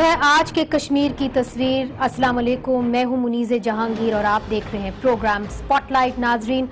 है आज के कश्मीर की तस्वीर। अस्सलाम वालेकुम, मैं हूं मुनीज़े जहांगीर और आप देख रहे हैं प्रोग्राम स्पॉटलाइट। नाजरीन,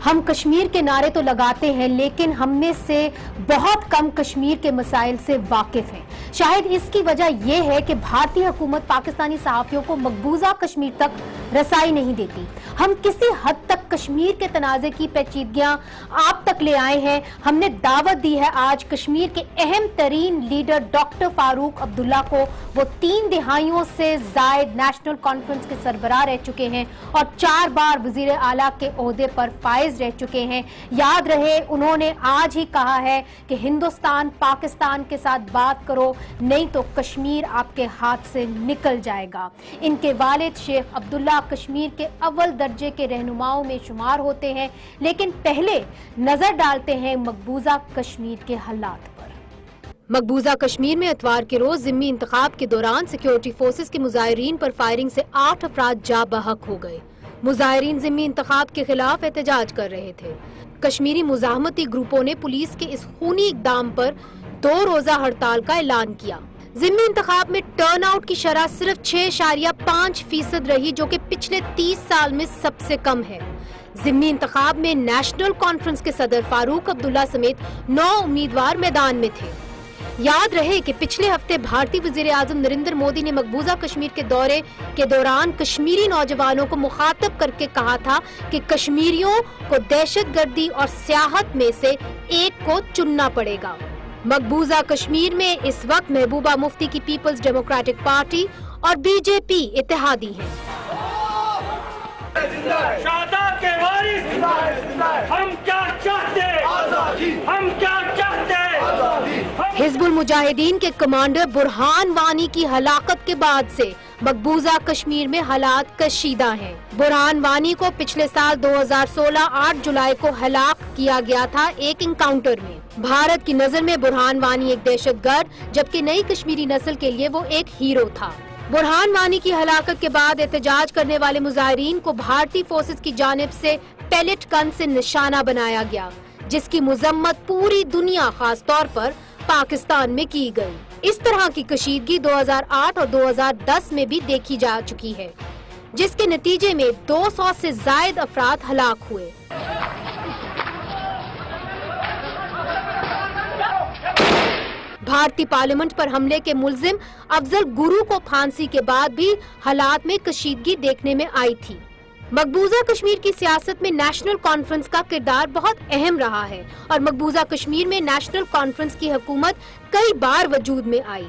हम कश्मीर के नारे तो लगाते हैं लेकिन हम में से बहुत कम कश्मीर के मसाइल से वाकिफ हैं। शायद इसकी वजह यह है कि भारतीय हुकूमत पाकिस्तानी सहाफ़ियों को मकबूजा कश्मीर तक रसाई नहीं देती। हम किसी हद तक कश्मीर के तनाज़े की पेचीदगियां आप तक ले आए हैं। हमने दावत दी है आज कश्मीर के अहम तरीन लीडर डॉक्टर फारूक अब्दुल्ला को। वो 3 दिहाइयों से जायद नेशनल कॉन्फ्रेंस के सरबराह रह चुके हैं और 4 बार वजीर आला के ओहदे पर फाइज रह चुके हैं। याद रहे, उन्होंने आज ही कहा है कि हिंदुस्तान पाकिस्तान के साथ बात करो, नहीं तो कश्मीर आपके हाथ से निकल जाएगा। इनके वालिद शेख अब्दुल्ला कश्मीर के अव्वल दर्जे के रहनुमाओं में शुमार होते हैं। लेकिन पहले नजर डालते हैं मकबूजा कश्मीर के हालात पर। मकबूजा कश्मीर में इतवार के रोज जिम्मी इंतखाब के दौरान सिक्योरिटी फोर्सेस के मुजाहिरीन पर फायरिंग से 8 अफराद जा बहक हो गए। मुजाहिरीन जिम्मी इंतखाब के खिलाफ एहतजाज कर रहे थे। कश्मीरी मुजाहमती ग्रुपों ने पुलिस के इस खूनी इकदाम पर 2 रोजा हड़ताल का ऐलान किया। जिम्मी इंतखाब में टर्न आउट की शरह सिर्फ 6.5% रही, जो कि पिछले 30 साल में सबसे कम है। जिम्मी इंतखाब में नेशनल कॉन्फ्रेंस के सदर फारूक अब्दुल्ला समेत 9 उम्मीदवार मैदान में थे। याद रहे कि पिछले हफ्ते भारतीय वजीर आजम नरेंद्र मोदी ने मकबूजा कश्मीर के दौरे के दौरान कश्मीरी नौजवानों को मुखातब करके कहा था कि कश्मीरियों को दहशतगर्दी और सियाहत में से एक को चुनना पड़ेगा। मकबूजा कश्मीर में इस वक्त महबूबा मुफ्ती की पीपल्स डेमोक्रेटिक पार्टी और बीजेपी इत्तेहादी हैं। शादाब के वारिस हम क्या चाहते हैं, हम क्या चाहते हैं। हिजबुल मुजाहिदीन के कमांडर बुरहान वानी की हलाकत के बाद से मकबूजा कश्मीर में हालात कशीदा हैं। बुरहान वानी को पिछले साल 2016 8 जुलाई को हलाक किया गया था एक इनकाउंटर में। भारत की नजर में बुरहान वानी एक दहशतगर्द, जबकि नई कश्मीरी नस्ल के लिए वो एक हीरो था। बुरहान वानी की हलाकत के बाद एहतजाज करने वाले मुजाहिरीन को भारतीय फोर्सेस की जानिब से पैलेट गन से निशाना बनाया गया, जिसकी मुजम्मत पूरी दुनिया खास तौर पर पाकिस्तान में की गई। इस तरह की कशीदगी 2008 और 2010 में भी देखी जा चुकी है, जिसके नतीजे में 200 से जायद अफराद हलाक हुए। भारतीय पार्लियामेंट पर हमले के मुल्जिम अफजल गुरु को फांसी के बाद भी हालात में कशीदगी देखने में आई थी। मकबूजा कश्मीर की सियासत में नेशनल कॉन्फ्रेंस का किरदार बहुत अहम रहा है और मकबूजा कश्मीर में नेशनल कॉन्फ्रेंस की हुकूमत कई बार वजूद में आई।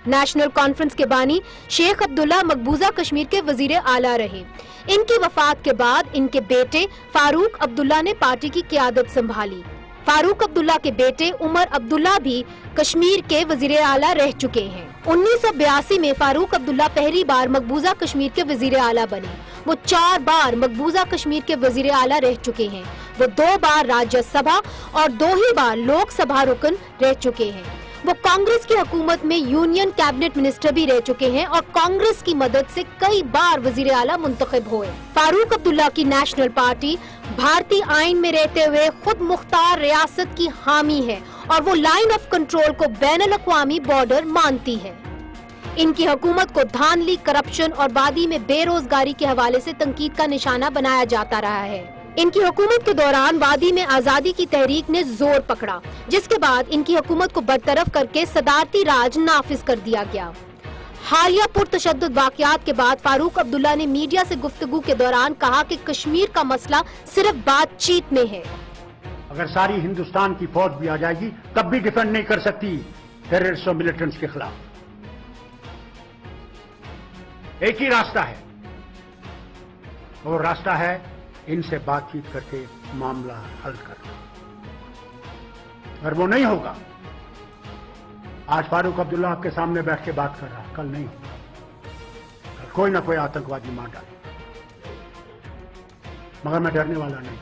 नेशनल कॉन्फ्रेंस के बानी शेख अब्दुल्ला मकबूजा कश्मीर के वजीर आला रहे। इनकी वफात के बाद इनके बेटे फारूक अब्दुल्ला ने पार्टी की क़ियादत संभाली। फारूक अब्दुल्ला के बेटे उमर अब्दुल्ला भी कश्मीर के वजीर आला रह चुके हैं। 1982 में फारूक अब्दुल्ला पहली बार मकबूजा कश्मीर के वजीर आला बने। वो 4 बार मकबूजा कश्मीर के वजीर आला रह चुके हैं। वो 2 बार राज्यसभा और 2 ही बार लोकसभा रुकन रह चुके हैं। वो कांग्रेस की हुकूमत में यूनियन कैबिनेट मिनिस्टर भी रह चुके हैं और कांग्रेस की मदद से कई बार वजीर आला मुंतखब हुए। फारूक अब्दुल्ला की नेशनल पार्टी भारतीय आइन में रहते हुए खुद मुख्तार रियासत की हामी है और वो लाइन ऑफ कंट्रोल को बैनुल अक़वामी बॉर्डर मानती है। इनकी हुकूमत को धांधली, करप्शन और वादी में बेरोजगारी के हवाले से तंकीद का निशाना बनाया जाता रहा है। इनकी हुकूमत के दौरान वादी में आजादी की तहरीक ने जोर पकड़ा, जिसके बाद इनकी हुकूमत को बरतरफ करके सदारती राज नाफिज कर दिया गया। हालिया पुरतशद्दुद वाक़यात के बाद फारूक अब्दुल्ला ने मीडिया से गुफ्तगू के दौरान कहा कि कश्मीर का मसला सिर्फ बातचीत में है। अगर सारी हिंदुस्तान की फौज भी आ जाएगी तब भी डिफेंड नहीं कर सकती टेररिस्ट और मिलिटेंट्स के खिलाफ। एक ही रास्ता है, और रास्ता है इनसे बातचीत करके मामला हल करना। अगर वो नहीं होगा, आज फारूक अब्दुल्ला आपके सामने बैठ के बात कर रहा है, कल नहीं होगा। कल कोई ना कोई आतंकवादी मार डाले। मगर मैं डरने वाला नहीं,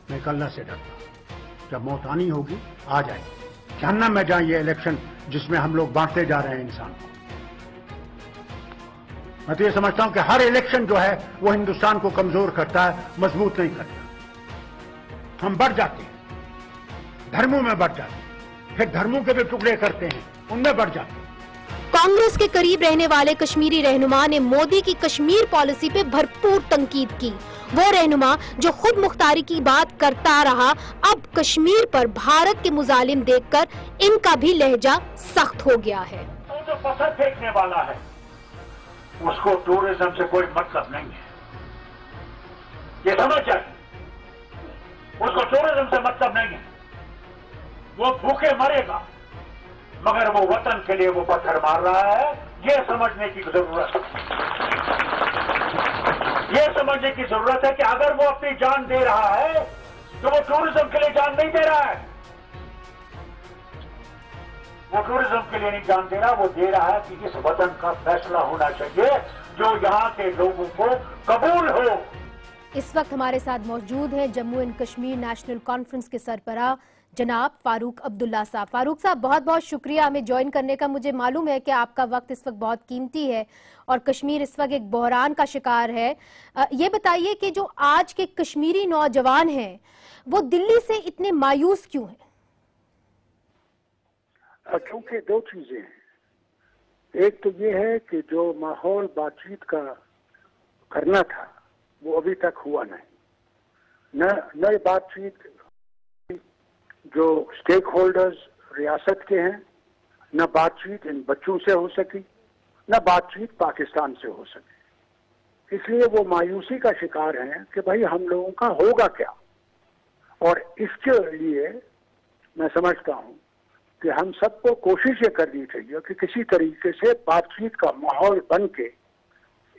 मैं एक अल्लाह से डरता। जब मौत आनी होगी आ जाए। जहन्नम में जाए ये इलेक्शन जिसमें हम लोग बांटते जा रहे हैं इंसान को। मैं तो ये समझता हूं कि हर इलेक्शन जो है वो हिंदुस्तान को कमजोर करता है, मजबूत नहीं करता। हम बढ़ जाते हैं, धर्मों में बढ़ जाते हैं, फिर धर्मों के भी टुकड़े करते हैं, उनमें बढ़ जाते हैं। कांग्रेस के करीब रहने वाले कश्मीरी रहनुमा ने मोदी की कश्मीर पॉलिसी पे भरपूर तंकीद की। वो रहनुमा जो खुद मुख्तारी की बात करता रहा, अब कश्मीर पर भारत के मुजालिम देखकर इनका भी लहजा सख्त हो गया है। तो जो पत्थर फेंकने वाला है उसको टूरिज्म से कोई मतलब नहीं है, ये समझ जाए। उसको टूरिज्म से मतलब नहीं है, वो भूखे मरेगा मगर वो वतन के लिए वो पत्थर मार रहा है, ये समझने की जरूरत है। ये समझने की जरूरत है कि अगर वो अपनी जान दे रहा है तो वो टूरिज्म के लिए जान नहीं दे रहा है, वो टूरिज्म के लिए नहीं जान दे रहा, वो दे रहा है कि इस वतन का फैसला होना चाहिए जो यहाँ के लोगों को कबूल हो। इस वक्त हमारे साथ मौजूद हैं Jammu and Kashmir national conference के सरबराह जनाब फारूक अब्दुल्ला साहब। फारूक साहब, बहुत बहुत शुक्रिया हमें ज्वाइन करने का। मुझे मालूम है कि आपका वक्त इस वक्त बहुत कीमती है और कश्मीर इस वक्त एक बहरान का शिकार है। ये बताइए कि जो आज के कश्मीरी नौजवान हैं वो दिल्ली से इतने मायूस क्यों हैं? क्योंकि दो चीजें हैं। एक तो ये है कि जो माहौल बातचीत का करना था वो अभी तक हुआ नहीं। न बातचीत जो स्टेक होल्डर्स रियासत के हैं, न बातचीत इन बच्चों से हो सकी, न बातचीत पाकिस्तान से हो सकी। इसलिए वो मायूसी का शिकार हैं कि भाई हम लोगों का होगा क्या। और इसके लिए मैं समझता हूं कि हम सबको कोशिश ये करनी चाहिए कि किसी तरीके से बातचीत का माहौल बन के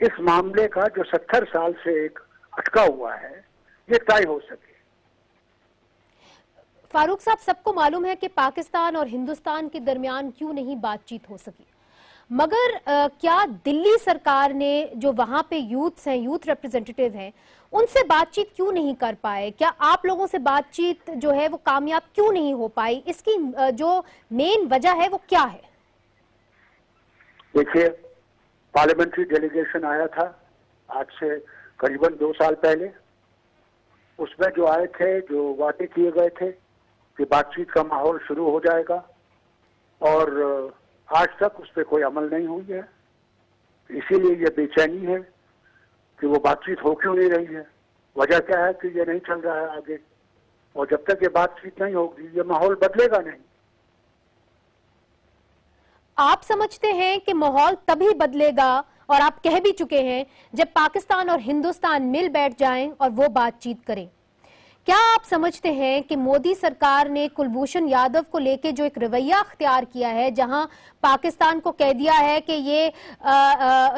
इस मामले का जो 70 साल से एक अटका हुआ है ये तय हो सके। फारूक साहब, सबको मालूम है कि पाकिस्तान और हिंदुस्तान के दरमियान क्यों नहीं बातचीत हो सकी, मगर क्या दिल्ली सरकार ने जो वहां पे यूथ रिप्रेजेंटेटिव हैं, उनसे बातचीत क्यों नहीं कर पाए? क्या आप लोगों से बातचीत जो है वो कामयाब क्यों नहीं हो पाई? इसकी जो मेन वजह है वो क्या है? देखिए, पार्लियामेंट्री डेलीगेशन आया था आज से करीबन 2 साल पहले। उसमें जो आए थे, जो वादे किए गए थे कि बातचीत का माहौल शुरू हो जाएगा, और आज तक उस पर कोई अमल नहीं हुई है। इसीलिए ये बेचैनी है कि वो बातचीत हो क्यों नहीं रही है। वजह क्या है कि ये नहीं चल रहा है आगे, और जब तक ये बातचीत नहीं होगी ये माहौल बदलेगा नहीं। आप समझते हैं कि माहौल तभी बदलेगा, और आप कह भी चुके हैं, जब पाकिस्तान और हिंदुस्तान मिल बैठ जाएं और वो बातचीत करें? क्या आप समझते हैं कि मोदी सरकार ने कुलभूषण यादव को लेके जो एक रवैया अख्तियार किया है, जहां पाकिस्तान को कह दिया है कि ये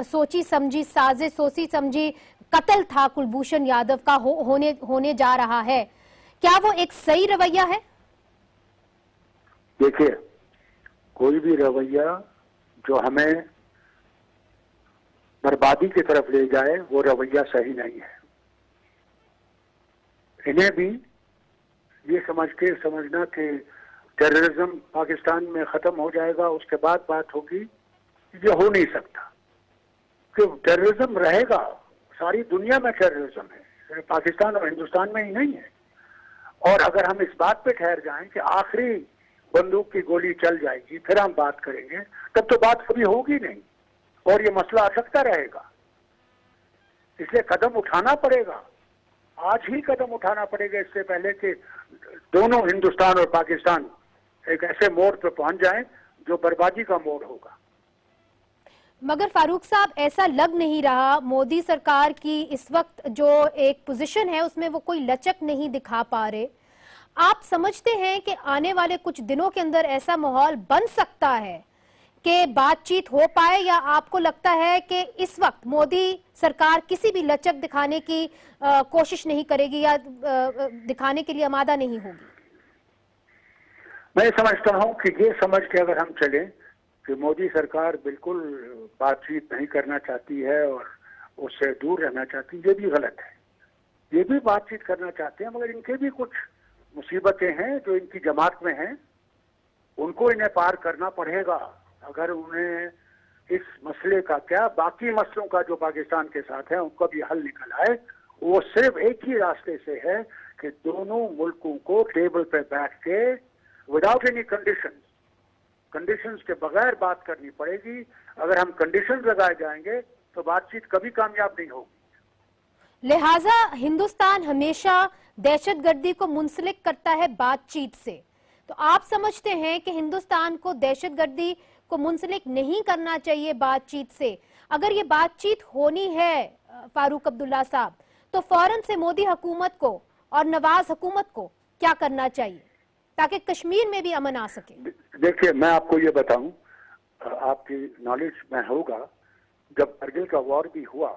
सोची समझी साजिश, सोची समझी कत्ल था कुलभूषण यादव का होने जा रहा है, क्या वो एक सही रवैया है? देखिए, कोई भी रवैया जो हमें बर्बादी की तरफ ले जाए वो रवैया सही नहीं है। इन्हें भी ये समझना कि टेररिज्म पाकिस्तान में खत्म हो जाएगा उसके बाद बात होगी, ये हो नहीं सकता। कि टेररिज्म रहेगा, सारी दुनिया में टेररिज्म है, पाकिस्तान और हिंदुस्तान में ही नहीं है। और अगर हम इस बात पे ठहर जाएं कि आखिरी बंदूक की गोली चल जाएगी फिर हम बात करेंगे, तब तो बात कभी होगी नहीं और ये मसला अटकता रहेगा। इसलिए कदम उठाना पड़ेगा, आज ही कदम उठाना पड़ेगा, इससे पहले कि दोनों हिंदुस्तान और पाकिस्तान एक ऐसे मोड़ पर पहुंच जाएं जो बर्बादी का मोड़ होगा। मगर फारूक साहब, ऐसा लग नहीं रहा। मोदी सरकार की इस वक्त जो एक पोजीशन है उसमें वो कोई लचक नहीं दिखा पा रहे। आप समझते हैं कि आने वाले कुछ दिनों के अंदर ऐसा माहौल बन सकता है कि बातचीत हो पाए, या आपको लगता है कि इस वक्त मोदी सरकार किसी भी लचक दिखाने की कोशिश नहीं करेगी या दिखाने के लिए आमादा नहीं होगी? मैं समझता हूं कि ये समझ के अगर हम चले कि मोदी सरकार बिल्कुल बातचीत नहीं करना चाहती है और उससे दूर रहना चाहती है, ये भी गलत है। ये भी बातचीत करना चाहते हैं, मगर इनके भी कुछ मुसीबतें हैं जो इनकी जमात में हैं, उनको इन्हें पार करना पड़ेगा। अगर उन्हें इस मसले का क्या, बाकी मसलों का जो पाकिस्तान के साथ है उनका भी हल निकल आए, वो सिर्फ एक ही रास्ते से है कि दोनों मुल्कों को टेबल पे बैठ के विदाउट एनी कंडीशन कंडीशंस के बगैर बात करनी पड़ेगी। अगर हम कंडीशंस लगाए जाएंगे तो बातचीत कभी कामयाब नहीं होगी। लिहाजा हिंदुस्तान हमेशा दहशतगर्दी को मुंसलिक करता है बातचीत से। तो आप समझते हैं कि हिंदुस्तान को दहशतगर्दी को मुंसलिक नहीं करना चाहिए बातचीत से? अगर ये बातचीत होनी है फारूक अब्दुल्ला साहब, तो फौरन से मोदी हुकूमत को और नवाज हुकूमत को क्या करना चाहिए ताकि कश्मीर में भी अमन आ सके? देखिए, मैं आपको ये बताऊं, आपकी नॉलेज में होगा, जब करगिल का वॉर भी हुआ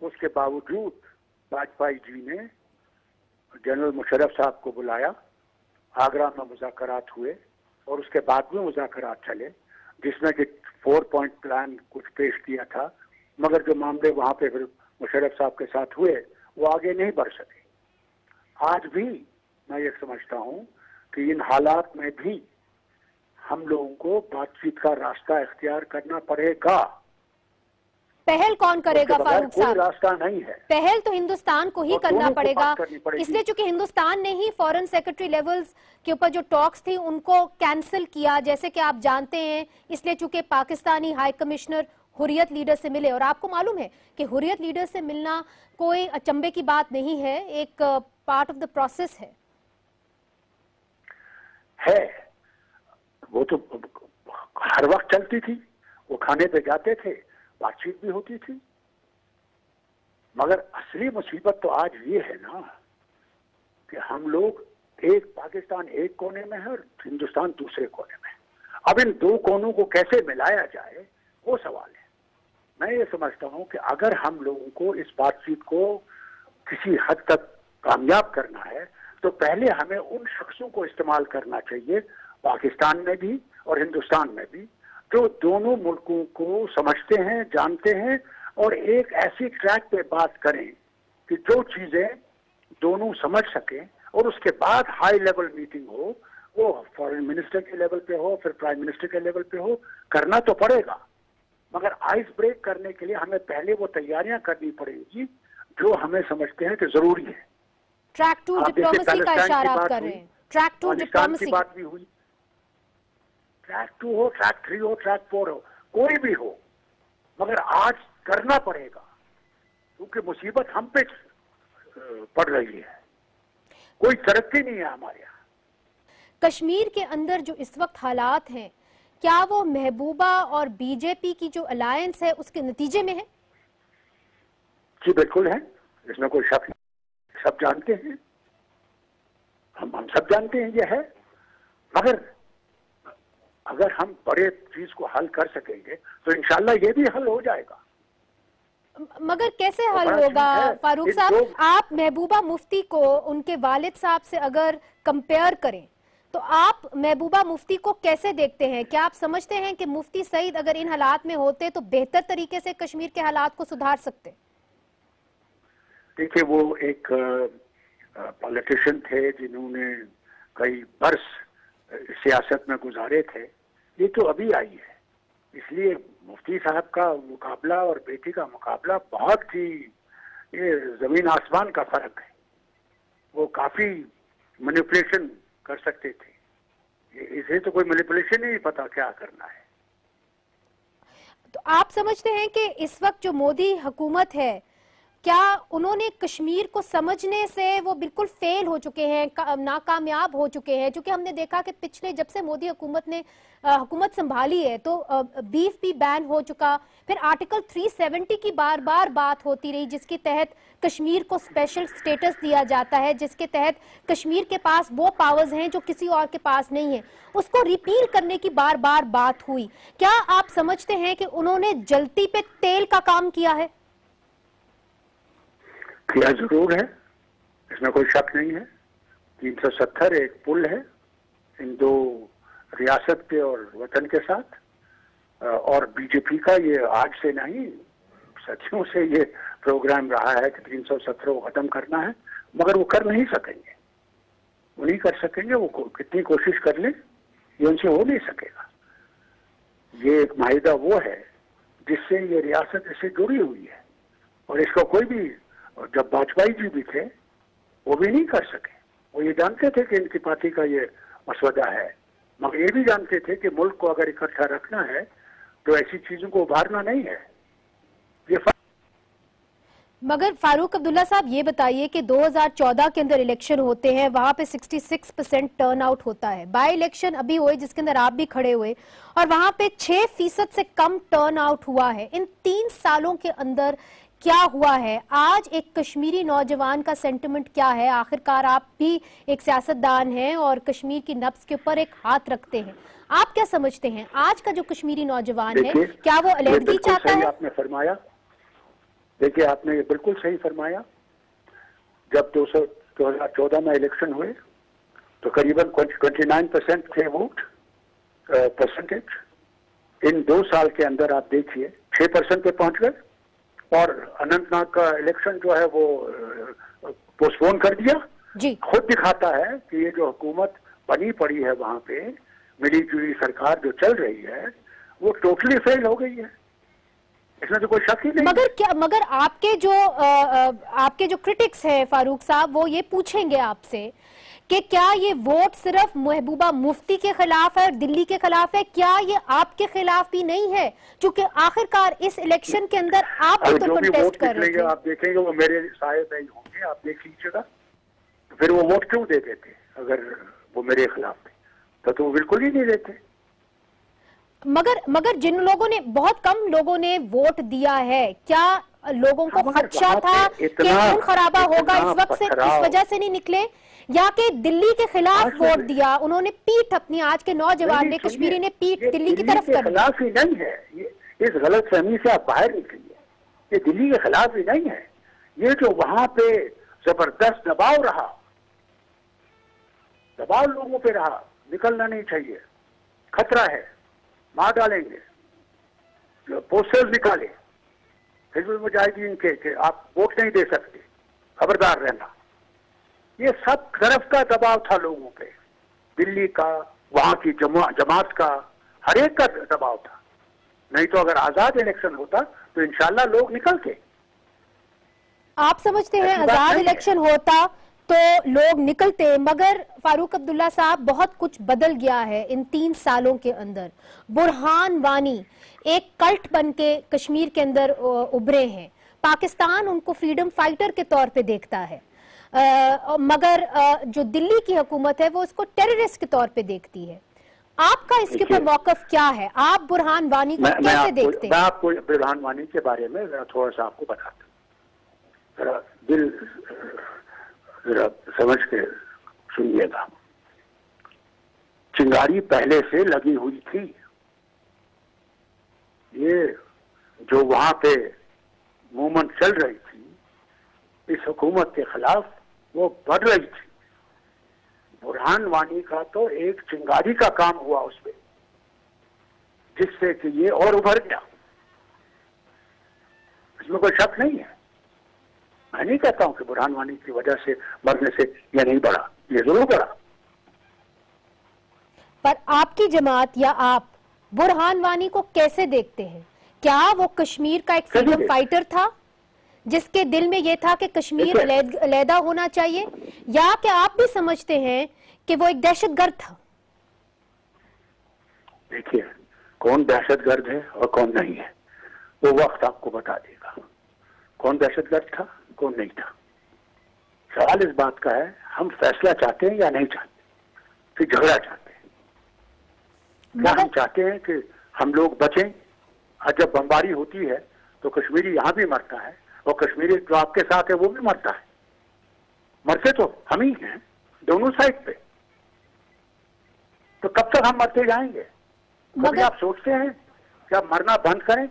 उसके बावजूद वाजपेयी जी ने जनरल मुशर्रफ साहब को बुलाया, आगरा में मुज़ाकरात हुए और उसके बाद में मुज़ाकरात चले, जिसमें कि 4 पॉइंट प्लान कुछ पेश किया था, मगर जो मामले वहां पे फिर मुशर्रफ साहब के साथ हुए वो आगे नहीं बढ़ सके। आज भी मैं ये समझता हूं कि इन हालात में भी हम लोगों को बातचीत का रास्ता इख्तियार करना पड़ेगा। पहल कौन करेगा फारूक साहब? कोई रास्ता नहीं है। पहल तो हिंदुस्तान को ही करना पड़ेगा, इसलिए चूंकि हिंदुस्तान ने ही फॉरेन सेक्रेटरी लेवल्स के ऊपर जो टॉक्स थी उनको कैंसिल किया, जैसे कि आप जानते हैं, इसलिए चूंकि Pakistani high commissioner Hurriyat leader से मिले, और आपको मालूम है कि हुर्रियत लीडर से मिलना कोई अचंभे की बात नहीं है, एक पार्ट ऑफ द प्रोसेस है। वो तो हर वक्त चलती थी, वो खाने पे जाते थे, बातचीत भी होती थी, मगर असली मुसीबत तो आज ये है ना कि हम लोग एक पाकिस्तान एक कोने में है और हिंदुस्तान दूसरे कोने में। अब इन दो कोनों को कैसे मिलाया जाए वो सवाल है। मैं ये समझता हूं कि अगर हम लोगों को इस बातचीत को किसी हद तक कामयाब करना है तो पहले हमें उन शख्सों को इस्तेमाल करना चाहिए, पाकिस्तान में भी और हिंदुस्तान में भी, जो दोनों मुल्कों को समझते हैं, जानते हैं, और एक ऐसी ट्रैक पे बात करें कि जो चीजें दोनों समझ सकें, और उसके बाद हाई लेवल मीटिंग हो, वो फॉरेन मिनिस्टर के लेवल पे हो, फिर प्राइम मिनिस्टर के लेवल पे हो। करना तो पड़ेगा, मगर आइस ब्रेक करने के लिए हमें पहले वो तैयारियां करनी पड़ेंगी जो हमें समझते हैं कि जरूरी है। ट्रैक 2 डिप्लोमेसी का इशारा आप कर रहे हैं। ट्रैक 2 डिप्लोमेसी की बात भी हुई, ट्रैक 2 हो, ट्रैक 3 हो, ट्रैक 4 हो, कोई भी हो, मगर आज करना पड़ेगा क्योंकि मुसीबत हम पे पड़ रही है, कोई तरक्की नहीं है हमारे यहाँ। कश्मीर के अंदर जो इस वक्त हालात हैं, क्या वो महबूबा और बीजेपी की जो अलायंस है उसके नतीजे में है? जी बिल्कुल है, इसमें कोई शक नहीं, सब जानते हैं, हम सब जानते हैं ये है। मगर अगर हम बड़े चीज को हल कर सकेंगे तो इंशाल्लाह ये भी हल हो जाएगा। मगर कैसे हल होगा फारूक साहब? आप महबूबा मुफ्ती को उनके वालिद साहब से अगर कंपेयर करें तो आप महबूबा मुफ्ती को कैसे देखते हैं? क्या आप समझते हैं कि मुफ्ती सईद अगर इन हालात में होते तो बेहतर तरीके से कश्मीर के हालात को सुधार सकते? देखिए, वो एक पॉलिटिशियन थे जिन्होंने कई बरस सियासत में गुजारे थे, ये तो अभी आई है, इसलिए मुफ्ती साहब का मुकाबला और बेटी का मुकाबला बहुत ही, ये जमीन आसमान का फर्क है। वो काफी मैनिपुलेशन कर सकते थे, इसे तो कोई मैनिपुलेशन ही नहीं पता क्या करना है। तो आप समझते हैं कि इस वक्त जो मोदी हुकूमत है, क्या उन्होंने कश्मीर को समझने से वो बिल्कुल फेल हो चुके हैं, नाकामयाब हो चुके हैं? क्योंकि हमने देखा कि पिछले जब से मोदी हुकूमत ने हुकूमत संभाली है तो बीफ भी बैन हो चुका, फिर आर्टिकल 370 की बार बार बात होती रही, जिसके तहत कश्मीर को स्पेशल स्टेटस दिया जाता है, जिसके तहत कश्मीर के पास वो पावर्स हैं जो किसी और के पास नहीं है, उसको रिपील करने की बार बार बात हुई। क्या आप समझते हैं कि उन्होंने जल्दी पे तेल का काम किया है? किया जरूर है, इसमें कोई शक नहीं है। 370 एक पुल है इन दो रियासत के और वतन के साथ, और बीजेपी का ये आज से नहीं, सदियों से ये प्रोग्राम रहा है कि 317 को खत्म करना है, मगर वो कर नहीं सकेंगे, वो नहीं कर सकेंगे, वो कितनी कोशिश कर ले ये उनसे हो नहीं सकेगा। ये एक माहिदा वो है जिससे ये रियासत इससे जुड़ी हुई है, और इसका कोई भी, और जब वाजपेयी जी भी थे वो भी नहीं कर सके, वो ये जानते थे कि इनकी पार्टी का ये मसवदा है मगर ये भी जानते थे कि मुल्क को अगर इकट्ठा रखना है तो ऐसी चीजों को उभारना नहीं है। ये मगर फारूक अब्दुल्ला साहब ये बताइए कि 2014 के अंदर इलेक्शन होते हैं, वहां पे 66% टर्न आउट होता है। बाय इलेक्शन अभी हुए जिसके अंदर आप भी खड़े हुए और वहां पे 6% से कम टर्न आउट हुआ है। इन 3 सालों के अंदर क्या हुआ है? आज एक कश्मीरी नौजवान का सेंटिमेंट क्या है? आखिरकार आप भी एक सियासतदान हैं और कश्मीर की नब्ज के ऊपर एक हाथ रखते हैं। आप क्या समझते हैं आज का जो कश्मीरी नौजवान है, क्या वो अलहदगी चाहता है? आपने फरमाया, देखिए आपने ये बिल्कुल सही फरमाया। जब 2014 में इलेक्शन हुए तो करीबन 29% थे वोट परसेंटेज। इन 2 साल के अंदर आप देखिए 6% पे पहुंच गए और अनंतनाग का इलेक्शन जो है वो पोस्टपोन कर दिया। जी। खुद दिखाता है कि ये जो हुकूमत बनी पड़ी है वहां पे मिली जुली सरकार जो चल रही है वो टोटली फेल हो गई है, इसमें तो कोई शक ही नहीं। मगर आपके जो क्रिटिक्स हैं फारूक साहब, वो ये पूछेंगे आपसे कि क्या ये वोट सिर्फ महबूबा मुफ्ती के खिलाफ है और दिल्ली के खिलाफ है, क्या ये आपके खिलाफ भी नहीं है? क्योंकि आखिरकार इस इलेक्शन के अंदर आप भी तो कंटेस्ट कर रहे थे। आप देखेंगे वो मेरे साये नहीं होंगे, आप देख लीजिएगा। फिर वो वोट क्यों देते थे? अगर वो मेरे खिलाफ थे तो वो बिल्कुल ही नहीं देते। मगर जिन लोगों ने, बहुत कम लोगों ने वोट दिया है, क्या लोगों को खदशा था कि खून खराबा होगा इस वक्त से, इस वजह से नहीं निकले, या कि दिल्ली के खिलाफ वोट दिया उन्होंने? पीठ अपनी आज के नौजवान ने, कश्मीरी ने पीठ दिल्ली की तरफ कर दी। खिलाफ ही नहीं है ये, इस गलत फहमी से आप बाहर निकलिए। ये दिल्ली के खिलाफ ही नहीं है, ये जो वहां पे जबरदस्त दबाव रहा, दबाव लोगों पे रहा, निकलना नहीं चाहिए, खतरा है, मार डालेंगे, पोस्टर्स निकाले हिजबुल मुजाहिदीन के आप वोट नहीं दे सकते, खबरदार रहना। ये सब तरफ का दबाव था लोगों पे, दिल्ली का, वहां की जमात का, हर एक का दबाव था। नहीं तो अगर आजाद इलेक्शन होता तो इंशाल्लाह लोग निकलते। आप समझते हैं आजाद इलेक्शन होता तो लोग निकलते? मगर फारूक अब्दुल्ला साहब, बहुत कुछ बदल गया है इन 3 सालों के अंदर। बुरहान वानी एक कल्ट बन के कश्मीर के अंदर उभरे हैं। पाकिस्तान उनको फ्रीडम फाइटर के तौर पे देखता है, मगर जो दिल्ली की हुकूमत है वो इसको टेररिस्ट के तौर पे देखती है। आपका इसके ऊपर मौकफ क्या है? आप बुरहान वानी को कैसे देखते हैं? मैं आपको बुरहान वानी के बारे में थोड़ा सा आपको बताता हूँ, जरा दिल जरा समझ के सुनिएगा। चिंगारी पहले से लगी हुई थी, ये जो वहां पे मूवमेंट चल रही थी इस हुकूमत के खिलाफ, वो बढ़ रही थी। बुरहान वानी का तो एक चिंगारी का काम हुआ उसमें, जिससे कि ये और उभर गया, इसमें कोई शक नहीं है। मैं नहीं कहता हूं कि बुरहान वानी की वजह से मरने से यह नहीं बढ़ा, ये जरूर बढ़ा। पर आपकी जमात या आप बुरहान वानी को कैसे देखते हैं? क्या वो कश्मीर का एक फ्रीडम फाइटर था जिसके दिल में ये था कि कश्मीर अलहदा होना चाहिए, या कि आप भी समझते हैं कि वो एक दहशतगर्द था? देखिए, कौन दहशतगर्द है और कौन नहीं है वो वक्त आपको बता देगा। कौन दहशतगर्द था, कौन नहीं था। सवाल इस बात का है, हम फैसला चाहते हैं या नहीं चाहते, फिर झगड़ा चाहते हैं। क्या हम चाहते हैं कि हम लोग बचें? और जब बमबारी होती है तो कश्मीरी यहाँ भी मरता है और कश्मीरी जो आपके साथ है वो भी मरता है। मरते तो हम ही हैं दोनों साइड पे, तो कब तक हम मरते जाएंगे? कभी आप सोचते हैं कि आप मरना बंद करें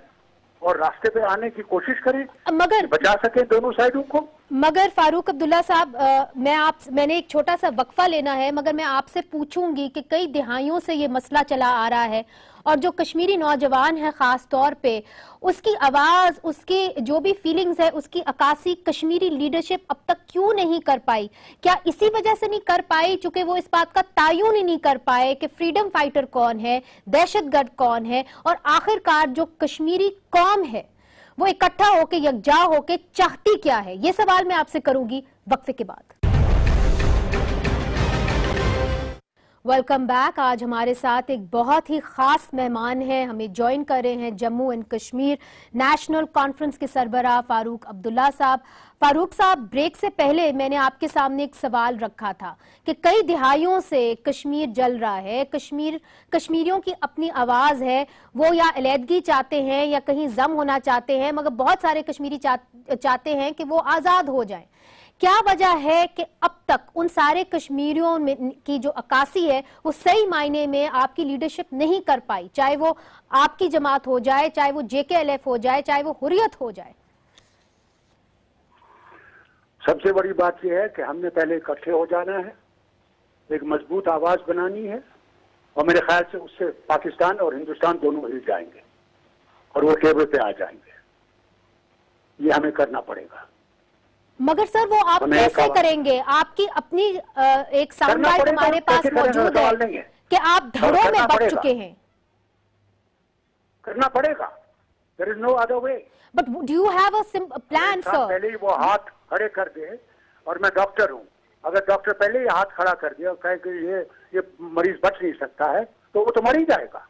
और रास्ते पे आने की कोशिश करें, मगर बचा सके दोनों साइडों को? मगर फारूक अब्दुल्ला साहब, मैंने एक छोटा सा वक्फा लेना है, मगर मैं आपसे पूछूंगी कि कई दिहाइयों से ये मसला चला आ रहा है और जो कश्मीरी नौजवान है खास तौर पे, उसकी आवाज, उसकी जो भी फीलिंग्स है, उसकी अक्कासी कश्मीरी लीडरशिप अब तक क्यों नहीं कर पाई? क्या इसी वजह से नहीं कर पाई चूंकि वो इस बात का तायुन ही नहीं कर पाए कि फ्रीडम फाइटर कौन है, दहशतगर्द कौन है, और आखिरकार जो कश्मीरी कौम है वो इकट्ठा होके, यकजा होके चाहती क्या है? ये सवाल मैं आपसे करूंगी वक्फे के बाद। Welcome back. आज हमारे साथ एक बहुत ही खास मेहमान हैं, हमें ज्वाइन कर रहे हैं Jammu and Kashmir national conference के सरबराह फारूक अब्दुल्ला साहब। फारूक साहब, ब्रेक से पहले मैंने आपके सामने एक सवाल रखा था कि कई दिहाइयों से कश्मीर जल रहा है, कश्मीरियों की अपनी आवाज है, वो या अलहदगी चाहते हैं या कहीं जम होना चाहते हैं, मगर बहुत सारे कश्मीरी चाहते हैं कि वो आजाद हो जाएं। क्या वजह है कि अब तक उन सारे कश्मीरियों में की जो अक्कासी है वो सही मायने में आपकी लीडरशिप नहीं कर पाई, चाहे वो आपकी जमात हो जाए, चाहे वो JKLF हो जाए, चाहे वो हुर्रियत हो जाए? सबसे बड़ी बात यह है कि हमने पहले इकट्ठे हो जाना है, एक मजबूत आवाज बनानी है, और मेरे ख्याल से उससे पाकिस्तान और हिंदुस्तान दोनों हिल जाएंगे और वो टेबल पे आ जाएंगे। ये हमें करना पड़ेगा। मगर सर वो आप कैसे करेंगे? आपकी अपनी एक साउंड बाइट हमारे पास मौजूद है कि आप धड़ों में बच चुके हैं। करना पड़ेगा, there is no other way. But do you have a plan sir? पहले ही वो हाथ खड़े कर दे, और मैं डॉक्टर हूँ, अगर डॉक्टर पहले ही हाथ खड़ा कर दिया और कहे कि ये मरीज बच नहीं सकता है तो वो तो मर ही जाएगा।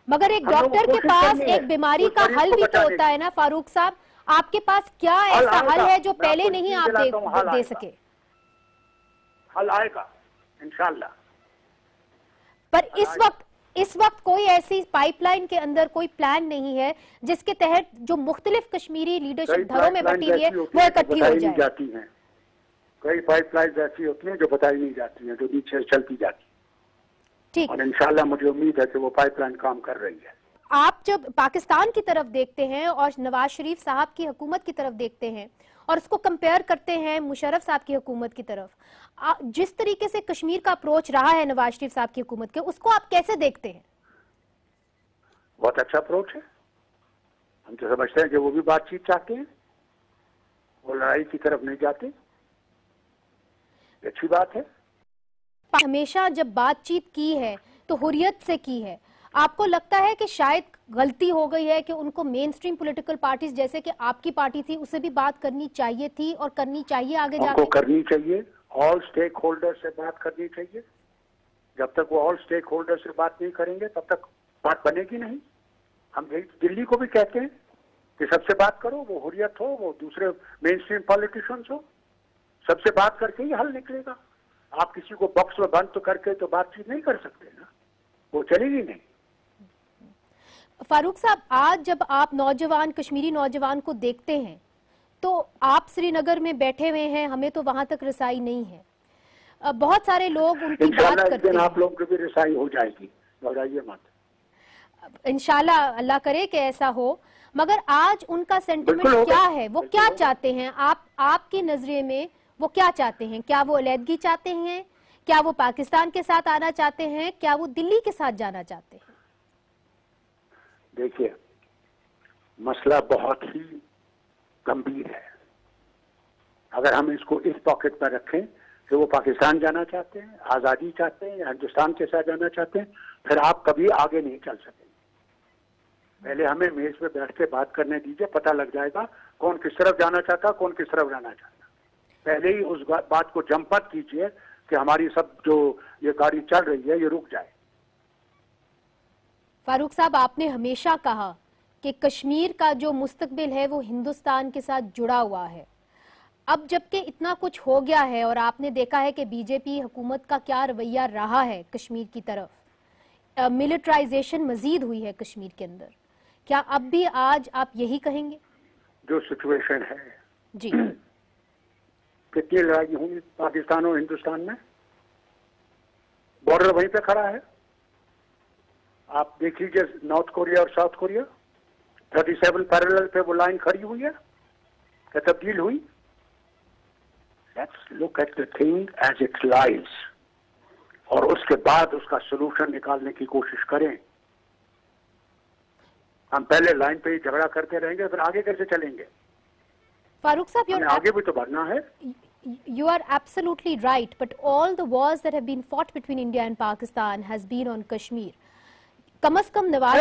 मगर एक डॉक्टर के पास एक बीमारी का हल भी तो होता है ना फारूक साहब, आपके पास क्या ऐसा हल है जो पहले नहीं आप दे सके? हल आएगा इंशाल्लाह। पर इस वक्त कोई ऐसी पाइपलाइन के अंदर कोई प्लान नहीं है जिसके तहत जो मुख्तलिफ कश्मीरी लीडरशिप घरों में बटी है वो इकट्ठी हो जाए? कई पाइपलाइन ऐसी होती हैं जो बताई नहीं जाती हैं, जो नीचे चलती जाती है। ठीक, और इंशाल्लाह मुझे उम्मीद है कि वो पाइपलाइन काम कर रही है। आप जब पाकिस्तान की तरफ देखते हैं और नवाज शरीफ साहब की हुकूमत की तरफ देखते हैं और उसको कंपेयर करते हैं मुशर्रफ साहब की हुकूमत की तरफ, जिस तरीके से कश्मीर का अप्रोच रहा है नवाज शरीफ साहब की हुकूमत के, उसको आप कैसे देखते हैं? बहुत अच्छा अप्रोच है। हम तो समझते हैं कि वो भी बातचीत चाहते हैं, वो लड़ाई की तरफ नहीं जाते। अच्छी बात है। हमेशा जब बातचीत की है तो हुर्रियत से की है। आपको लगता है कि शायद गलती हो गई है कि उनको मेन स्ट्रीम पॉलिटिकल पार्टीज जैसे कि आपकी पार्टी थी उससे भी बात करनी चाहिए थी और करनी चाहिए आगे जाके? करनी चाहिए, ऑल स्टेक होल्डर से बात करनी चाहिए। जब तक वो ऑल स्टेक होल्डर से बात नहीं करेंगे तब तक बात बनेगी नहीं। हम दिल्ली को भी कहते हैं कि सबसे बात करो, वो हुर्रियत हो, वो दूसरे मेन स्ट्रीम पॉलिटिशियंस हो, सबसे बात करके ही हल निकलेगा। आप किसी को बॉक्स में बंद तो करके तो बातचीत नहीं कर सकते ना, वो चलेगी नहीं। फारूक साहब, आज जब आप कश्मीरी नौजवान को देखते हैं तो आप श्रीनगर में बैठे हुए हैं, हमें तो वहां तक रसाई नहीं है। बहुत सारे लोग उनकी बात करते हैं। आप लोग को भी रसाई हो जाएगी, घबराइए मत। इंशाल्लाह, अल्लाह करे कि ऐसा हो। मगर आज उनका सेंटिमेंट क्या है, वो क्या चाहते हैं? आपकी नजरिए में वो क्या चाहते हैं? क्या वो अलहदगी चाहते हैं? क्या वो पाकिस्तान के साथ आना चाहते हैं? क्या वो दिल्ली के साथ जाना चाहते हैं? देखिए, मसला बहुत ही गंभीर है। अगर हम इसको इस पॉकेट पर रखें कि वो पाकिस्तान जाना चाहते हैं, आजादी चाहते हैं, या हिंदुस्तान के साथ जाना चाहते हैं, फिर आप कभी आगे नहीं चल सकेंगे। पहले हमें मेज पे बैठ के बात करने दीजिए, पता लग जाएगा कौन किस तरफ जाना चाहता, कौन किस तरफ जाना चाहता। पहले ही उस बात को जंप मत कीजिए कि हमारी सब जो ये गाड़ी चल रही है ये रुक जाए। फारूक साहब, आपने हमेशा कहा कि कश्मीर का जो मुस्तकबिल है वो हिंदुस्तान के साथ जुड़ा हुआ है। अब जबकि इतना कुछ हो गया है और आपने देखा है कि बीजेपी हुकूमत का क्या रवैया रहा है कश्मीर की तरफ, मिलिटराइजेशन मजीद हुई है कश्मीर के अंदर, क्या अब भी आज आप यही कहेंगे? जो सिचुएशन है जी, कितनी लड़ाई हुई पाकिस्तान और हिंदुस्तान में, बॉर्डर वहीं पे खड़ा है। आप देख लीजिए नॉर्थ कोरिया और साउथ कोरिया, 37 पैरेलल पे वो लाइन खड़ी हुई है, क्या तब्दील हुई? Let's look at the thing as it lies, और उसके बाद उसका सोल्यूशन निकालने की कोशिश करें। हम पहले लाइन पे ही झगड़ा करते रहेंगे, फिर आगे कैसे चलेंगे? फारूक साहब, आगे भी तो बढ़ना है। You are absolutely right, but all the wars that have been fought between India and Pakistan has been on Kashmir. कम से कम नवाज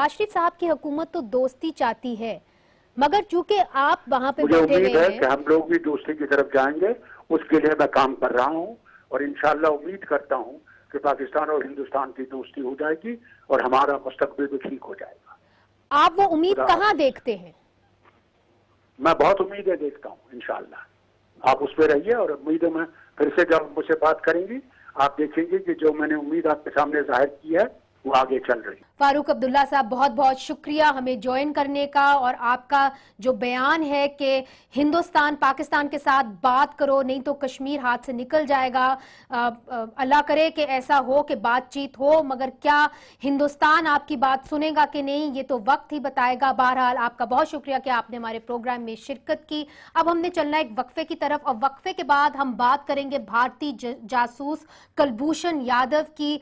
शरीफ साहब की हुकूमत तो दोस्ती चाहती है, मगर चूंकि आप वहां पे बैठे हुए हैं, कि हम लोग भी दोस्ती की तरफ जाएंगे, उसके लिए मैं काम कर रहा हूँ। और इंशाअल्लाह उम्मीद करता हूँ कि पाकिस्तान और हिंदुस्तान की दोस्ती हो जाएगी और हमारा मुस्तकबिल भी ठीक हो जाएगा। आप वो उम्मीद कहाँ देखते हैं? मैं बहुत उम्मीदें देखता हूँ इंशाअल्लाह। आप उस पर रहिए और उम्मीदें में फिर से जब मुझसे बात करेंगी आप देखेंगे कि जो मैंने उम्मीद आपके सामने जाहिर की है वो आगे चल रही है। फारूक अब्दुल्ला साहब, बहुत बहुत शुक्रिया हमें ज्वाइन करने का, और आपका जो बयान है कि हिंदुस्तान पाकिस्तान के साथ बात करो नहीं तो कश्मीर हाथ से निकल जाएगा। अल्लाह करे कि ऐसा हो कि बातचीत हो, मगर क्या हिंदुस्तान आपकी बात सुनेगा कि नहीं ये तो वक्त ही बताएगा। बहरहाल आपका बहुत शुक्रिया कि आपने हमारे प्रोग्राम में शिरकत की। अब हमने चलना एक वक्फे की तरफ, और वक्फे के बाद हम बात करेंगे भारतीय जासूस कुलभूषण यादव की।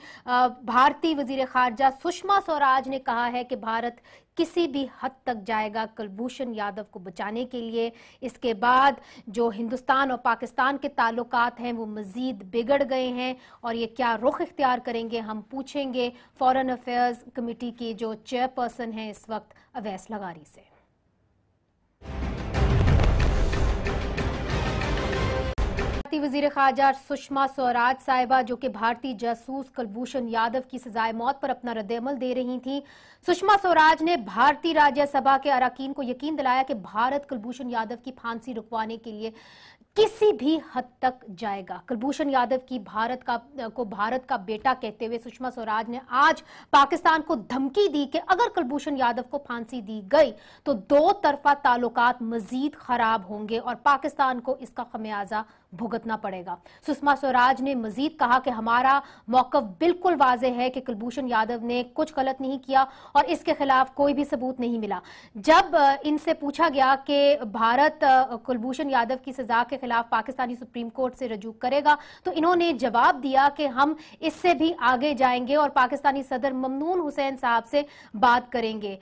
भारतीय वजीर खारजा सुषमा स्वराज ने कहा है कि भारत किसी भी हद तक जाएगा कुलभूषण यादव को बचाने के लिए। इसके बाद जो हिंदुस्तान और पाकिस्तान के ताल्लुकात हैं वो मजीद बिगड़ गए हैं, और ये क्या रुख इख्तियार करेंगे हम पूछेंगे फॉरेन अफेयर्स कमेटी की जो चेयरपर्सन हैं इस वक्त अवैस लगारी से। भारतीय वजीर खारजा सुषमा स्वराज साहिबा जो कि भारतीय जासूस कुलभूषण यादव की सजाए मौत पर अपना रद्द-ए-अमल दे रही थी। सुषमा स्वराज ने भारतीय राज्यसभा के अरकान को यकीन दिलाया कि भारत कुलभूषण यादव की फांसी रुकवाने के लिए किसी भी हद तक जाएगा। कुलभूषण यादव की भारत का बेटा कहते हुए सुषमा स्वराज ने आज पाकिस्तान को धमकी दी कि अगर कुलभूषण यादव को फांसी दी गई तो दो तरफा ताल्लुकात मजीद खराब होंगे और पाकिस्तान को इसका खमियाजा भुगतना पड़ेगा। सुषमा स्वराज ने मजीद कहा कि हमारा मौक़िफ़ बिल्कुल वाज़ेह है कि कुलभूषण यादव ने कुछ गलत नहीं किया और इसके खिलाफ कोई भी सबूत नहीं मिला। जब इनसे पूछा गया कि भारत कुलभूषण यादव की सजा के खिलाफ पाकिस्तानी सुप्रीम कोर्ट से रजू करेगा तो इन्होंने जवाब दिया कि हम इससे भी आगे जाएंगे और पाकिस्तानी सदर ममनून हुसैन साहब से बात करेंगे।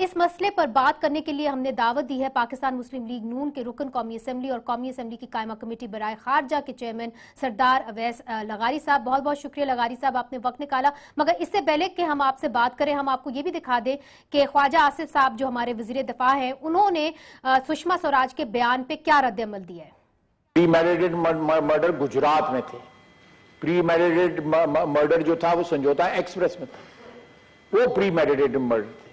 इस मसले पर बात करने के लिए हमने दावत दी है पाकिस्तान मुस्लिम लीग नून के रुकन कौमी असम्बली और कौमी असम्बली की कायमा कमेटी बराए खारजा के चेयरमैन सरदार अवैस लगारी साहब। बहुत बहुत शुक्रिया लगारी साहब, आपने वक्त निकाला। मगर इससे पहले कि हम आपसे बात करें हम आपको ये भी दिखा दें कि ख्वाजा आसिफ साहब जो हमारे वजीर दिफा हैं उन्होंने सुषमा स्वराज के बयान पे क्या रद्द-ए-अमल दिया है। प्रीमेडिटेड मर्डर गुजरात में थे, प्रीमेडिटेड मर्डर जो था वो समझौता एक्सप्रेस में था, वो प्रीमेडिटेड मर्डर थे।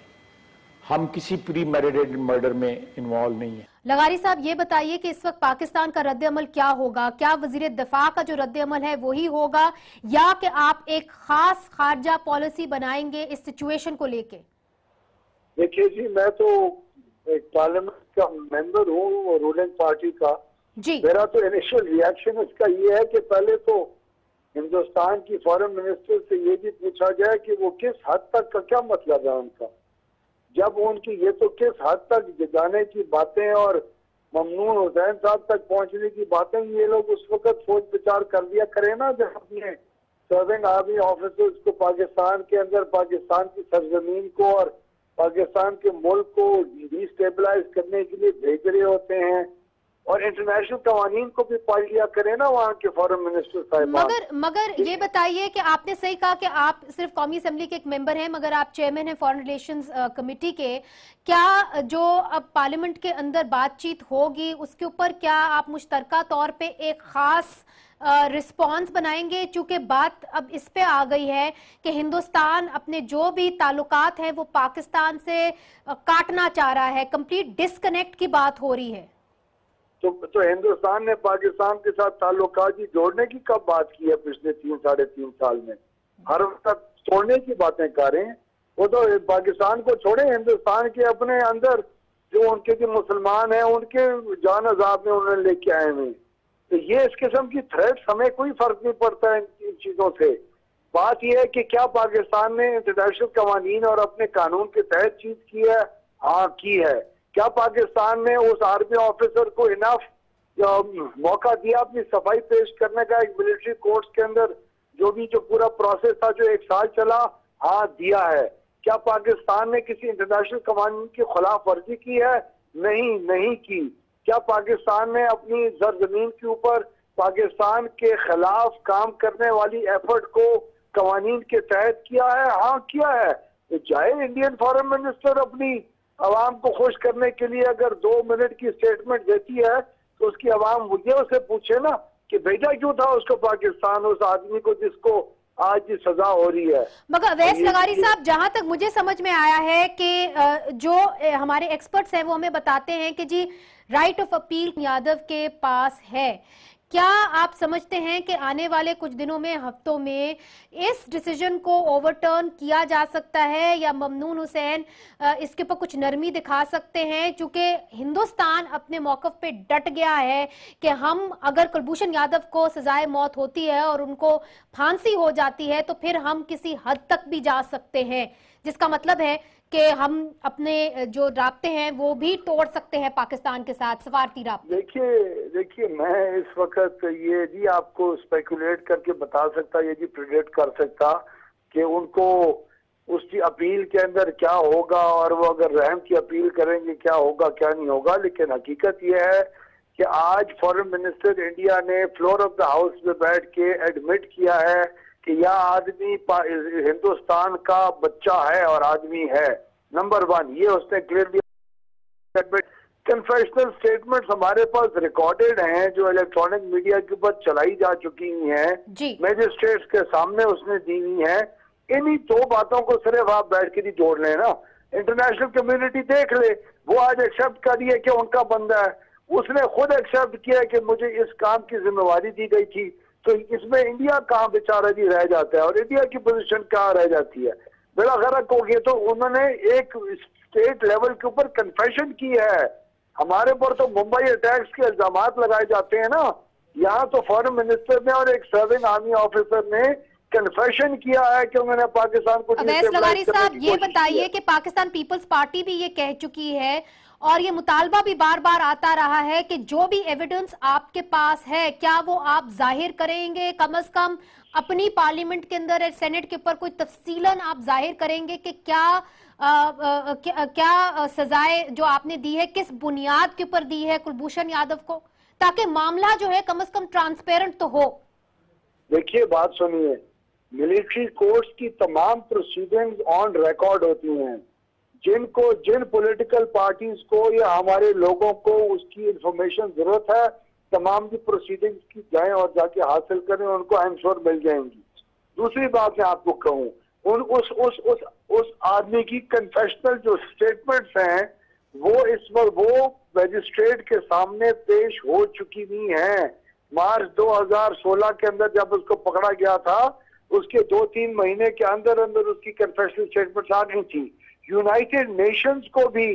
हम किसी प्रीमेडिटेड मर्डर में इन्वॉल्व नहीं है। लगारी साहब ये बताइए कि इस वक्त पाकिस्तान का रद्द-ए-अमल क्या होगा? क्या वजीर दिफा का जो रद्द-ए-अमल है वही होगा या कि आप एक खास खारजा पॉलिसी बनाएंगे इस सिचुएशन को लेके? देखिए जी, मैं तो एक पार्लियामेंट का मेंबर हूँ रूलिंग पार्टी का जी। मेरा तो इनिशियल रिएक्शन इसका ये है कि पहले तो हिंदुस्तान की फॉरेन मिनिस्टर से ये भी पूछा जाए कि वो किस हद तक का क्या मतलब है उनका, जब उनकी ये तो किस हद तक जाने की बातें और ममनून हुसैन साहब तक पहुंचने की बातें ये लोग उस वक्त सोच विचार कर दिया करें ना जब अपने सर्विंग आर्मी ऑफिसर्स को पाकिस्तान के अंदर पाकिस्तान की सरजमीन को और पाकिस्तान के मुल्क को डिस्टेबलाइज करने के लिए भेज रहे होते हैं और इंटरनेशनल कवानीन को भी पढ़ लिया करें ना वहाँ के फॉरेन मिनिस्टर साहब। मगर ये बताइए कि आपने सही कहा कि आप सिर्फ कौमी असेंबली के एक मेंबर हैं मगर आप चेयरमैन हैं फॉरेन रिलेशंस कमेटी के। क्या जो अब पार्लियामेंट के अंदर बातचीत होगी उसके ऊपर क्या आप मुश्तरका तौर पे एक खास रिस्पॉन्स बनाएंगे? चूंकि बात अब इस पे आ गई है कि हिंदुस्तान अपने जो भी ताल्लुकात हैं वो पाकिस्तान से काटना चाह रहा है, कंप्लीट डिस्कनेक्ट की बात हो रही है। तो हिंदुस्तान ने पाकिस्तान के साथ ताल्लुकात जोड़ने की कब बात की है पिछले 3-3.5 साल में? हर वक्त तोड़ने की बातें कर रहे हैं। वो तो पाकिस्तान को छोड़े, हिंदुस्तान के अपने अंदर जो उनके जो मुसलमान हैं उनके जान अजाब में उन्होंने लेके आए हुए। तो ये इस किस्म की थ्रेट्स हमें कोई फर्क नहीं पड़ता है इन चीजों से। बात यह है कि क्या पाकिस्तान ने इंटरनेशनल कवानीन और अपने कानून के तहत चीज की है? हाँ की है। क्या पाकिस्तान ने उस आर्मी ऑफिसर को इनफ मौका दिया अपनी सफाई पेश करने का एक मिलिट्री कोर्ट्स के अंदर जो पूरा प्रोसेस था जो 1 साल चला? हाँ दिया है। क्या पाकिस्तान ने किसी इंटरनेशनल कवानीन की खिलाफ वर्जी की है? नहीं की। क्या पाकिस्तान ने अपनी सरजमीन के ऊपर पाकिस्तान के खिलाफ काम करने वाली एफर्ट को कवानीन के तहत किया है? हाँ किया है। तो चाहे इंडियन फॉरेन मिनिस्टर अपनी अवाम को खुश करने के लिए अगर 2 मिनट की स्टेटमेंट देती है तो उसकी अवाम मुझे उसे पूछे ना कि भेजा क्यों था उसको पाकिस्तान, उस आदमी को जिसको आज सजा हो रही है। मगर अवैस लगारी साहब, जहां तक मुझे समझ में आया है कि जो हमारे एक्सपर्ट्स हैं वो हमें बताते हैं कि जी राइट ऑफ अपील यादव के पास है। क्या आप समझते हैं कि आने वाले कुछ दिनों में, हफ्तों में इस डिसीजन को ओवरटर्न किया जा सकता है, या ममनून हुसैन इसके ऊपर कुछ नरमी दिखा सकते हैं? चूंकि हिंदुस्तान अपने मौकफ पे डट गया है कि हम अगर कुलभूषण यादव को सजाए मौत होती है और उनको फांसी हो जाती है तो फिर हम किसी हद तक भी जा सकते हैं, जिसका मतलब है कि हम अपने जो राब्ते हैं वो भी तोड़ सकते हैं पाकिस्तान के साथ, सफारती राब्ते। देखिए मैं इस वक्त ये जी आपको स्पेकुलेट करके बता सकता, ये जी प्रेडिक्ट कर सकता कि उनको उसकी अपील के अंदर क्या होगा, और वो अगर रहम की अपील करेंगे क्या होगा क्या नहीं होगा। लेकिन हकीकत यह है कि आज फॉरेन मिनिस्टर इंडिया ने फ्लोर ऑफ द हाउस में बैठ के एडमिट किया है कि यह आदमी हिंदुस्तान का बच्चा है और आदमी है, नंबर 1। ये उसने क्लियरली कन्फेशनल स्टेटमेंट्स हमारे पास रिकॉर्डेड हैं जो इलेक्ट्रॉनिक मीडिया के ऊपर चलाई जा चुकी हैं, मैजिस्ट्रेट्स के सामने उसने दी हुई हैं। इन्हीं 2 बातों को सिर्फ आप बैठ के नहीं जोड़ लें ना, इंटरनेशनल कम्युनिटी देख ले, वो आज एक्सेप्ट कर रही है कि उनका बंदा है। उसने खुद एक्सेप्ट किया कि मुझे इस काम की जिम्मेवारी दी गई थी, तो इसमें इंडिया कहाँ बेचारा जी रह जाता है, और इंडिया की पोजीशन कहाँ रह जाती है? बड़ा गरक हो गया। तो उन्होंने एक स्टेट लेवल के ऊपर कन्फेशन की है। हमारे पर तो मुंबई अटैक्स के इल्जाम लगाए जाते हैं ना, यहाँ तो फॉरेन मिनिस्टर ने और एक सर्विंग आर्मी ऑफिसर ने कन्फेशन किया है कि उन्होंने पाकिस्तान को। अवैस लगारी साहब, ये बताइए कि पाकिस्तान पीपल्स पार्टी भी ये कह चुकी है और ये मुतालबा भी बार बार आता रहा है कि जो भी एविडेंस आपके पास है क्या वो आप जाहिर करेंगे, कम से कम अपनी पार्लियामेंट के अंदर, सेनेट के ऊपर कोई तफसीलन आप जाहिर करेंगे कि क्या सजाए जो आपने दी है किस बुनियाद के ऊपर दी है कुलभूषण यादव को, ताकि मामला जो है कम से कम ट्रांसपेरेंट तो हो। देखिए बात सुनिए, मिलिट्री कोर्ट्स की तमाम प्रोसीडिंग्स ऑन रिकॉर्ड होती हैं। जिन पॉलिटिकल पार्टीज को या हमारे लोगों को उसकी इंफॉर्मेशन जरूरत है, तमाम की प्रोसीडिंग्स की जाएं और जाके हासिल करें, उनको आई एम श्योर मिल जाएंगी। दूसरी बात मैं आपको कहूँ, उस आदमी की कन्फेशनल जो स्टेटमेंट्स हैं वो मैजिस्ट्रेट के सामने पेश हो चुकी हुई हैं। मार्च 2016 के अंदर जब उसको पकड़ा गया था, उसके 2-3 महीने के अंदर अंदर उसकी कन्फेशनल स्टेटमेंट्स आ गई थी। यूनाइटेड नेशंस को भी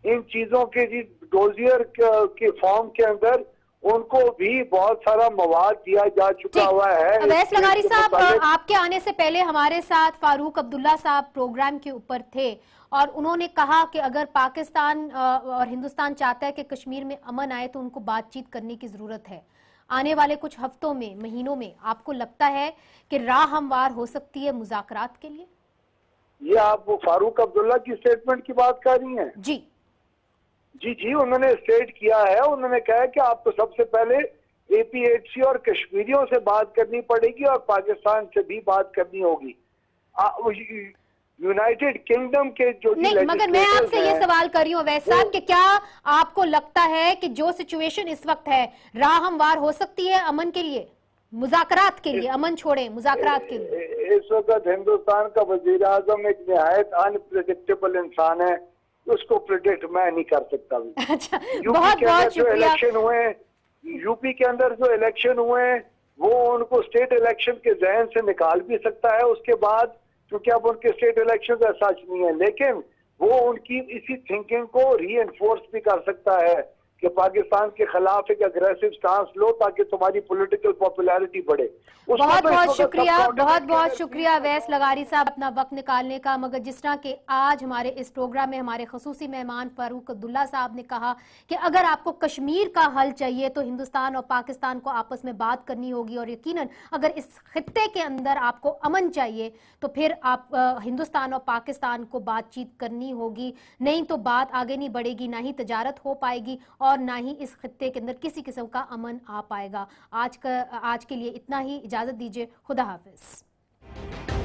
इन चीजों के डोजियर के फॉर्म के अंदर उनको भी बहुत सारा मवाद दिया जा चुका हुआ है। अवैस लगारी साहब, आपके आने से पहले हमारे साथ फारूक अब्दुल्ला साहब प्रोग्राम के ऊपर थे और उन्होंने कहा कि अगर पाकिस्तान और हिंदुस्तान चाहता है कि कश्मीर में अमन आए तो उनको बातचीत करने की जरूरत है। आने वाले कुछ हफ्तों में, महीनों में आपको लगता है कि राह हमवार हो सकती है मुज़ाकरात के लिए? ये आप वो फारूक अब्दुल्ला की स्टेटमेंट की बात कर रही हैं? जी, उन्होंने स्टेट किया है। उन्होंने कहा है कि आपको सबसे पहले APHC और कश्मीरियों से बात करनी पड़ेगी और पाकिस्तान से भी बात करनी होगी। यूनाइटेड किंगडम के जो नहीं, मगर मैं आपसे ये सवाल कर रही हूँ अवैस साहब कि क्या आपको लगता है कि जो सिचुएशन इस वक्त है, राह हमवार हो सकती है अमन के लिए, मुज़ाकरात के लिए? अमन छोड़े, मुज़ाकरात के लिए इस वक्त हिंदुस्तान का वजीर आजम एक निहायत अनप्रेडिक्टेबल इंसान है, उसको प्रेडिक्ट मैं नहीं कर सकता। अच्छा, बहुत शुक्रिया। इलेक्शन हुए यूपी के अंदर, जो इलेक्शन हुए वो उनको स्टेट इलेक्शन के जहन से निकाल भी सकता है उसके बाद, क्योंकि अब उनके स्टेट इलेक्शन ऐसा नहीं है, लेकिन वो उनकी इसी थिंकिंग को रीएनफोर्स भी कर सकता है कि पाकिस्तान के खिलाफ एक अग्रेसिव स्टांस लो ताकि तुम्हारी पॉलिटिकल पॉपुलैरिटी बढ़े। बहुत बहुत शुक्रिया अवैस लगारी साहब अपना वक्त निकालने का। मगर जिस तरह के आज हमारे इस प्रोग्राम में हमारे खसूसी मेहमान फारूक अब्दुल्ला साहब ने कहा कि अगर आपको कश्मीर का हल चाहिए तो हिंदुस्तान और पाकिस्तान को आपस में बात करनी होगी, और यकीनन अगर इस खित्ते के अंदर आपको अमन चाहिए तो फिर आप हिंदुस्तान और पाकिस्तान को बातचीत करनी होगी, नहीं तो बात आगे नहीं बढ़ेगी, ना ही तजारत हो पाएगी और ना ही इस खित्ते के अंदर किसी किस्म का अमन आ पाएगा। आज के लिए इतना ही, इजाजत दीजिए, खुदा हाफिज।